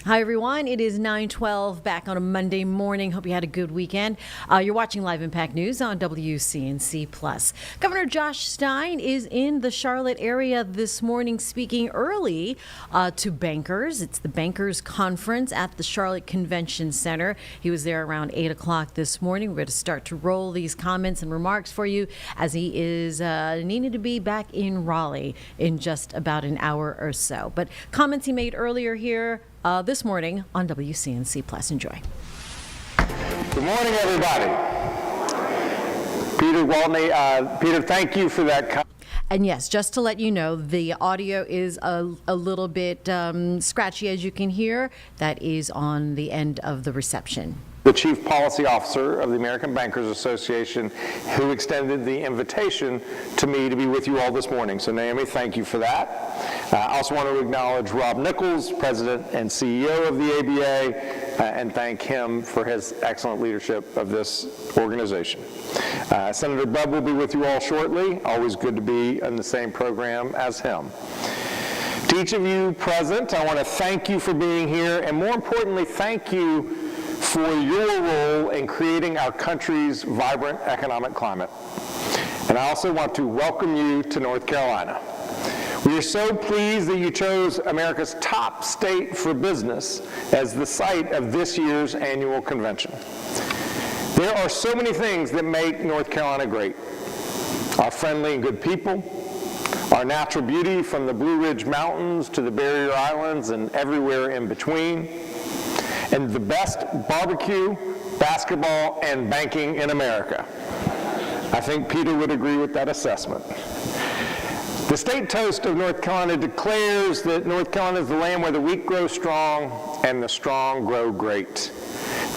Hi, everyone. It is 9:12 back on a Monday morning. Hope you had a good weekend. You're watching Live Impact News on WCNC+. Governor Josh Stein is in the Charlotte area this morning speaking early to bankers. It's the Bankers Conference at the Charlotte Convention Center. He was there around 8 o'clock this morning. We're going to start to roll these comments and remarks for you as he is needing to be back in Raleigh in just about an hour or so. But comments he made earlier here this morning on WCNC+. Enjoy. Good morning, everybody. Peter Waltney. Peter, thank you for that. And yes, just to let you know, the audio is a little bit scratchy, as you can hear. That is on the end of the reception. The Chief Policy Officer of the American Bankers Association, who extended the invitation to me to be with you all this morning. So Naomi, thank you for that. I also want to acknowledge Rob Nichols, President and CEO of the ABA, and thank him for his excellent leadership of this organization. Senator Bubb will be with you all shortly. Always good to be in the same program as him. To each of you present, I want to thank you for being here, and more importantly, thank you for your role in creating our country's vibrant economic climate. And I also want to welcome you to North Carolina. We are so pleased that you chose America's top state for business as the site of this year's annual convention. There are so many things that make North Carolina great. Our friendly and good people, our natural beauty from the Blue Ridge Mountains to the Barrier Islands and everywhere in between, and the best barbecue, basketball, and banking in America. I think Peter would agree with that assessment. The state toast of North Carolina declares that North Carolina is the land where the weak grow strong and the strong grow great.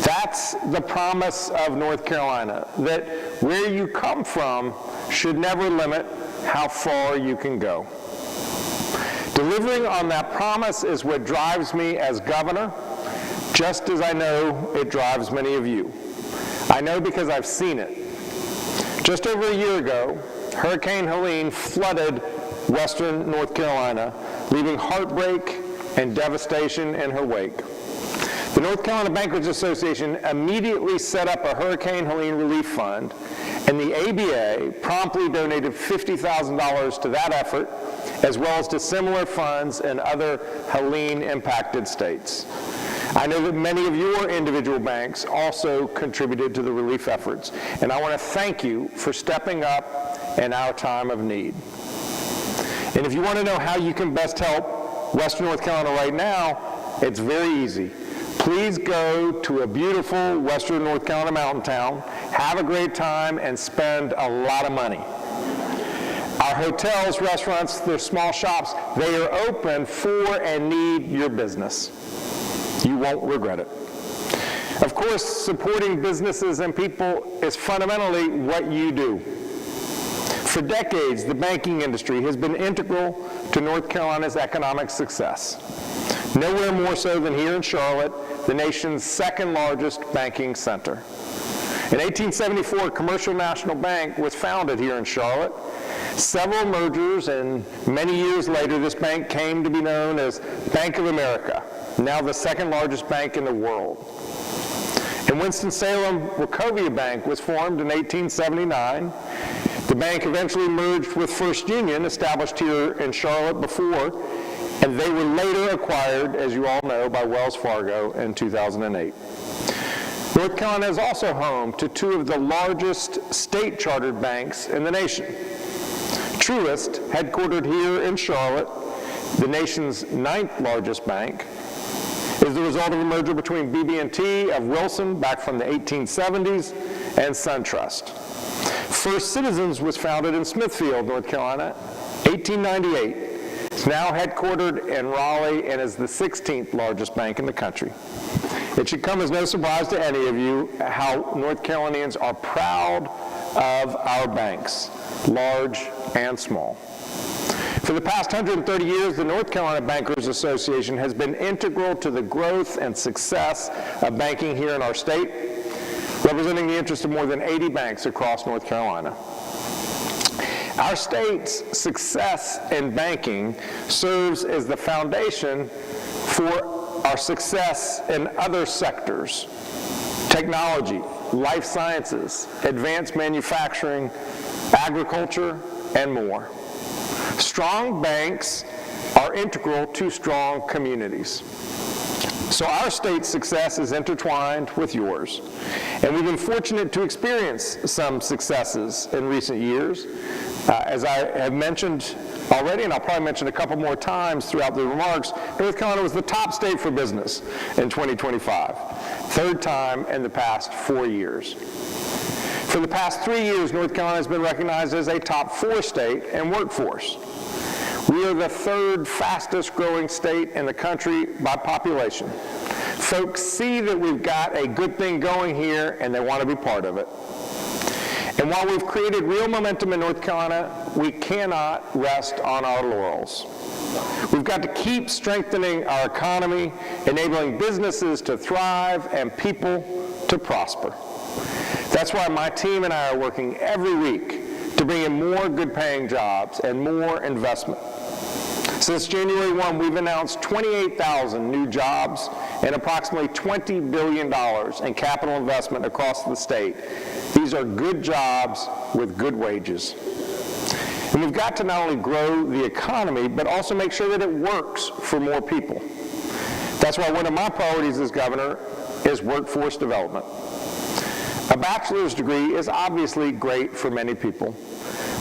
That's the promise of North Carolina, that where you come from should never limit how far you can go. Delivering on that promise is what drives me as governor, just as I know it drives many of you. I know because I've seen it. Just over a year ago, Hurricane Helene flooded western North Carolina, leaving heartbreak and devastation in her wake. The North Carolina Bankers Association immediately set up a Hurricane Helene Relief Fund, and the ABA promptly donated $50,000 to that effort, as well as to similar funds in other Helene-impacted states. I know that many of your individual banks also contributed to the relief efforts, and I want to thank you for stepping up in our time of need. And if you want to know how you can best help Western North Carolina right now, it's very easy. Please go to a beautiful Western North Carolina mountain town, have a great time, and spend a lot of money. Our hotels, restaurants, their small shops, they are open for and need your business. You won't regret it. Of course, supporting businesses and people is fundamentally what you do. For decades, the banking industry has been integral to North Carolina's economic success. Nowhere more so than here in Charlotte, the nation's second largest banking center. In 1874, Commercial National Bank was founded here in Charlotte. Several mergers, and many years later, this bank came to be known as Bank of America, now the second largest bank in the world. In Winston-Salem, Wachovia Bank was formed in 1879. The bank eventually merged with First Union, established here in Charlotte before, and they were later acquired, as you all know, by Wells Fargo in 2008. North Carolina is also home to two of the largest state-chartered banks in the nation. Truist, headquartered here in Charlotte, the nation's 9th largest bank, is the result of a merger between BB&T of Wilson back from the 1870s and SunTrust. First Citizens was founded in Smithfield, North Carolina, 1898. It's now headquartered in Raleigh and is the 16th largest bank in the country. It should come as no surprise to any of you how North Carolinians are proud of our banks, large and small. For the past 130 years, the North Carolina Bankers Association has been integral to the growth and success of banking here in our state, representing the interest of more than 80 banks across North Carolina. Our state's success in banking serves as the foundation for our success in other sectors, technology, life sciences, advanced manufacturing, agriculture, and more. Strong banks are integral to strong communities. So our state's success is intertwined with yours. And we've been fortunate to experience some successes in recent years. As I have mentioned already, and I'll probably mention a couple more times throughout the remarks, North Carolina was the top state for business in 2025, third time in the past 4 years. For the past 3 years, North Carolina has been recognized as a top 4 state in workforce. We are the third fastest growing state in the country by population. Folks see that we've got a good thing going here and they want to be part of it. And while we've created real momentum in North Carolina, we cannot rest on our laurels. We've got to keep strengthening our economy, enabling businesses to thrive and people to prosper. That's why my team and I are working every week to bring in more good-paying jobs and more investment. Since January 1, we've announced 28,000 new jobs and approximately $20 billion in capital investment across the state. These are good jobs with good wages. And we've got to not only grow the economy, but also make sure that it works for more people. That's why one of my priorities as governor is workforce development. A bachelor's degree is obviously great for many people,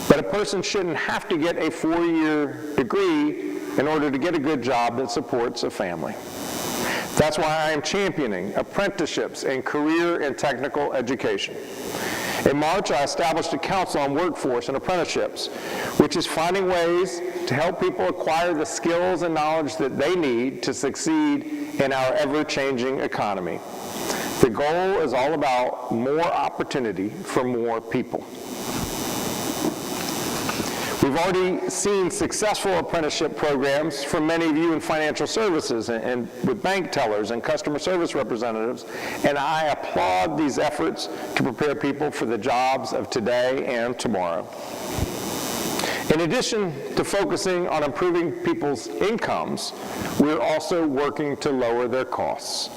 but a person shouldn't have to get a 4-year degree in order to get a good job that supports a family. That's why I am championing apprenticeships and career and technical education. In March, I established a council on workforce and apprenticeships, which is finding ways to help people acquire the skills and knowledge that they need to succeed in our ever-changing economy. The goal is all about more opportunity for more people. We've already seen successful apprenticeship programs from many of you in financial services and with bank tellers and customer service representatives, and I applaud these efforts to prepare people for the jobs of today and tomorrow. In addition to focusing on improving people's incomes, we're also working to lower their costs.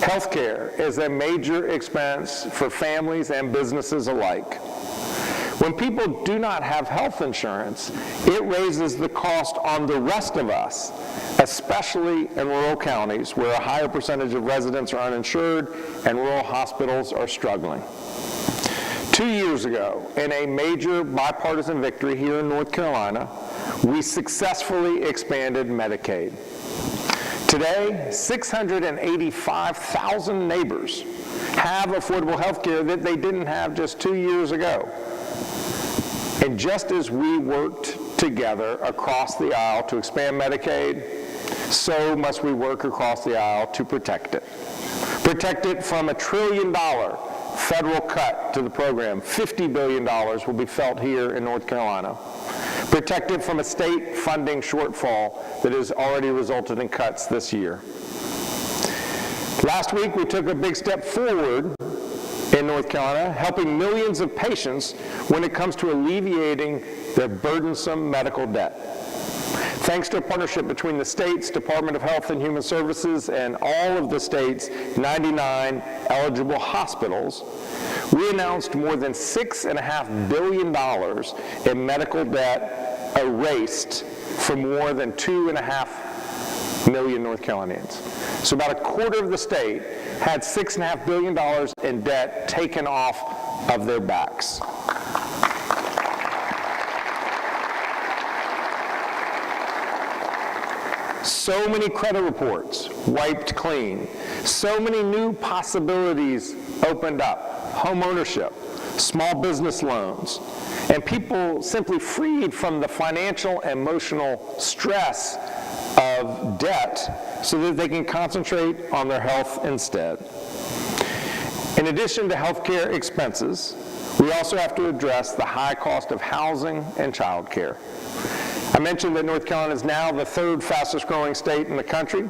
Healthcare is a major expense for families and businesses alike. When people do not have health insurance, it raises the cost on the rest of us, especially in rural counties where a higher percentage of residents are uninsured and rural hospitals are struggling. 2 years ago, in a major bipartisan victory here in North Carolina, we successfully expanded Medicaid. Today, 685,000 neighbors have affordable health care that they didn't have just 2 years ago. And just as we worked together across the aisle to expand Medicaid, so must we work across the aisle to protect it. Protect it from $1 trillion federal cut to the program. $50 billion will be felt here in North Carolina. Protect it from a state funding shortfall that has already resulted in cuts this year. Last week, we took a big step forward in North Carolina, helping millions of patients when it comes to alleviating their burdensome medical debt. Thanks to a partnership between the state's Department of Health and Human Services and all of the state's 99 eligible hospitals, we announced more than $6.5 billion in medical debt erased for more than 2.5 million North Carolinians. So about a quarter of the state had $6.5 billion in debt taken off of their backs. So many credit reports wiped clean. So many new possibilities opened up. Home ownership, small business loans, and people simply freed from the financial and emotional stress of debt so that they can concentrate on their health instead. In addition to healthcare expenses, we also have to address the high cost of housing and childcare. I mentioned that North Carolina is now the third fastest growing state in the country.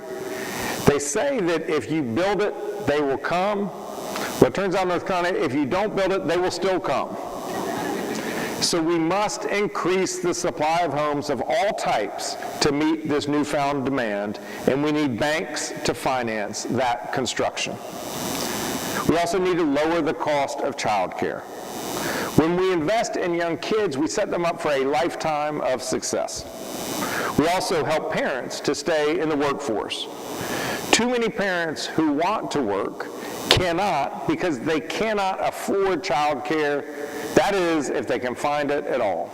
They say that if you build it, they will come. Well, it turns out in North Carolina, if you don't build it, they will still come. So we must increase the supply of homes of all types to meet this newfound demand, and we need banks to finance that construction. We also need to lower the cost of childcare. When we invest in young kids, we set them up for a lifetime of success. We also help parents to stay in the workforce. Too many parents who want to work cannot because they cannot afford childcare. That is, if they can find it at all.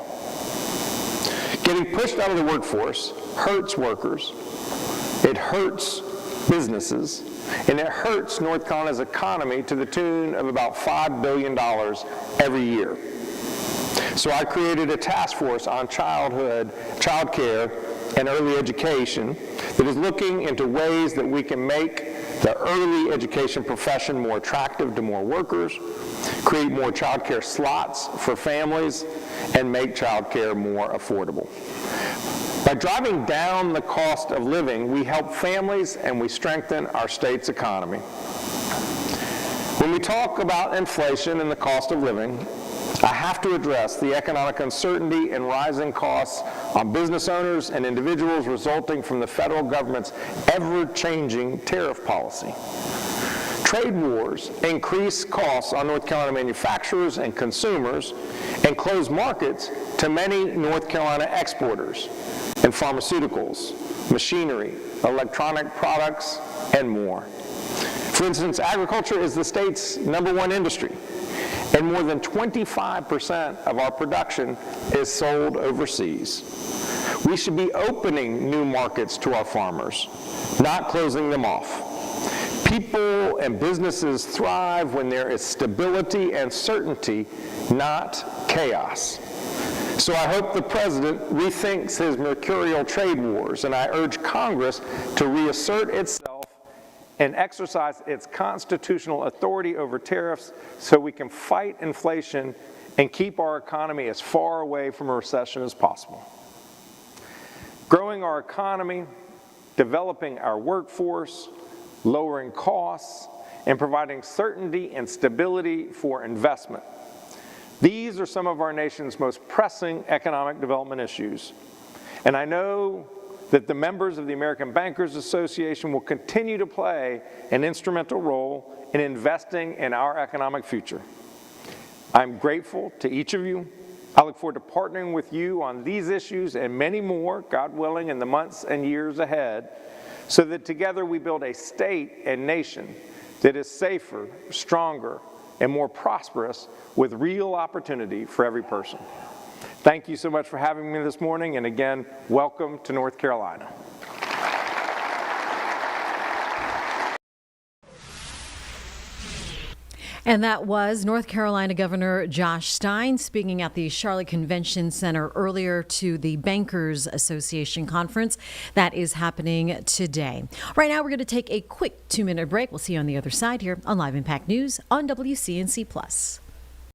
Getting pushed out of the workforce hurts workers, it hurts businesses, and it hurts North Carolina's economy to the tune of about $5 billion every year. So I created a task force on child care, and early education that is looking into ways that we can make the early education profession more attractive to more workers, create more child care slots for families, and make child care more affordable. By driving down the cost of living, we help families and we strengthen our state's economy. When we talk about inflation and the cost of living, I have to address the economic uncertainty and rising costs on business owners and individuals resulting from the federal government's ever-changing tariff policy. Trade wars increase costs on North Carolina manufacturers and consumers and close markets to many North Carolina exporters in pharmaceuticals, machinery, electronic products, and more. For instance, agriculture is the state's #1 industry, and more than 25% of our production is sold overseas. We should be opening new markets to our farmers, not closing them off. People and businesses thrive when there is stability and certainty, not chaos. So I hope the President rethinks his mercurial trade wars, and I urge Congress to reassert itself and exercise its constitutional authority over tariffs so we can fight inflation and keep our economy as far away from a recession as possible. Growing our economy, developing our workforce, lowering costs, and providing certainty and stability for investment. These are some of our nation's most pressing economic development issues. And I know that the members of the American Bankers Association will continue to play an instrumental role in investing in our economic future. I'm grateful to each of you. I look forward to partnering with you on these issues and many more, God willing, in the months and years ahead, so that together we build a state and nation that is safer, stronger, and more prosperous with real opportunity for every person. Thank you so much for having me this morning, and again, welcome to North Carolina. And that was North Carolina Governor Josh Stein speaking at the Charlotte Convention Center earlier to the Bankers Association conference that is happening today. Right now, we're going to take a quick 2-minute break. We'll see you on the other side here on Live Impact News on WCNC+.